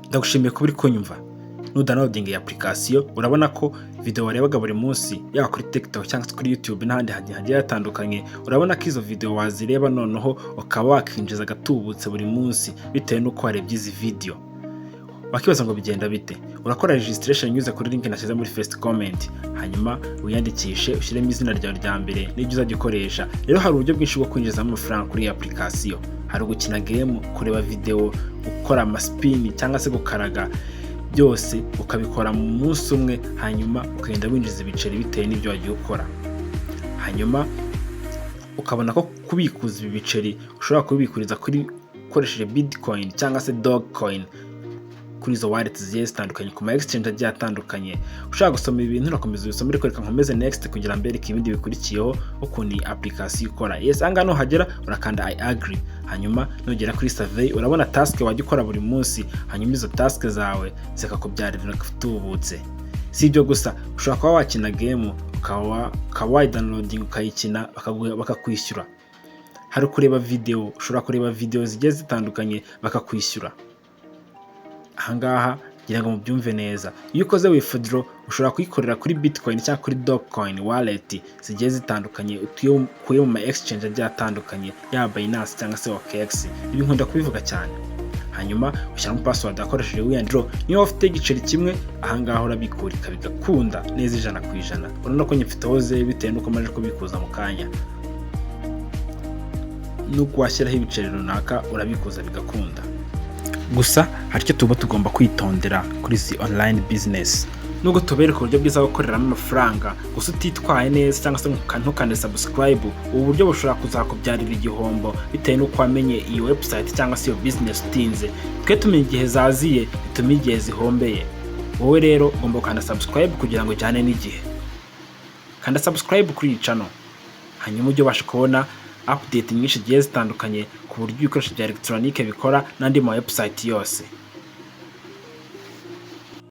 Ndagushimiye kuba uri kunyumva. Nudownloading iyi application urabona ko video warebaga buri munsi yaba kuri TikTok cyangwa kuri YouTube n'ahandi hagiye hatandukanye, urabona ko izo video wazireba noneho ukaba wakinjiza agatubutse buri munsi bitewe n'uko warebye izi video. Wakibaza ngo bigenda bite? Urakora registration unyuze kuri link nashyize muri first comment, hanyuma wiyandikishe ushyiremo izina ryawe rya mbere n'ibyo uzagikoresha. Rero hari uburyo bwinshi bwo kwinjizamo amafaranga kuri iyi application. Hari gukina game, kureba video, gukora amaspin cyangwa se gukaraga, byose ukabikora mu munsi umwe, hanyuma ukagenda winjiza ibiceri bitewe n'ibyo wagiye ukora. Hanyuma ukabona ko kubikuza ibi biceri ushobora kubikuriza kuri ukoresheje Bitcoin cyangwa se Dogecoin kuri izo wallets zigiye zitandukanye ku ma exchange agiye atandukanye. Ushaka gusoma ibintu urakomeza ubisome, ariko reka nkomeze next kugira mbereke ibindi bikurikiyeho ukuntu iyi application ikora. Yes, anga no hagera urakanda I agree, hanyuma nugera kuri survey urabona task wajya ukora buri munsi, hanyuma izo task zawe zikakubyarira gutubutse. Si ibyo gusa, ushobora kuba wakina game ukaba downloading ukayikina bakakwishyura. Hari kureba video, ushobora kureba video zigiye zitandukanye bakakwishyura. Ahangaha ngira ngo mubyumve neza, iyo ukoze withdraw ushobora kuyikorera kuri Bitcoin cyangwa kuri Dogecoin wallet zigiye zitandukanye ukuye mu ma exchange agiye atandukanye, yaba Binance cyangwa se OKX. Ibi nkunda kubivuga cyane. Hanyuma ushyiramo password akoresheje withdraw. Niyo ufite igiceri kimwe, ahangaha urabikurika bigakunda neza 100%. Urabona ko nyifiteho ze bitewe n'uko maje kubikuza mu kanya. Nuko washyiraho ibiceri runaka urabikuza bigakunda. Gusa hari icyo tuba tugomba kwitondera kuri izi online business. Nubwo tubereka uburyo bwiza bwo gukoreramo amafaranga, gusa utitwaye neza cyangwa se ntukande subscribe, ubu buryo bushobora kuzakubyarira igihombo bitewe n'uko wamenye iyi website cyangwa se iyo business utinze. Twe tumenye igihe zaziye, tumenye igihe zihombeye. Wowe rero ugomba gukanda subscribe kugira ngo ujyane n'igihe. Kanda subscribe kuri iyi channel, hanyuma ujye ubasha kubona update nyinshi zigiye zitandukanye ku buryo ibikoresho bya electronique bikora n'andi ma website yose.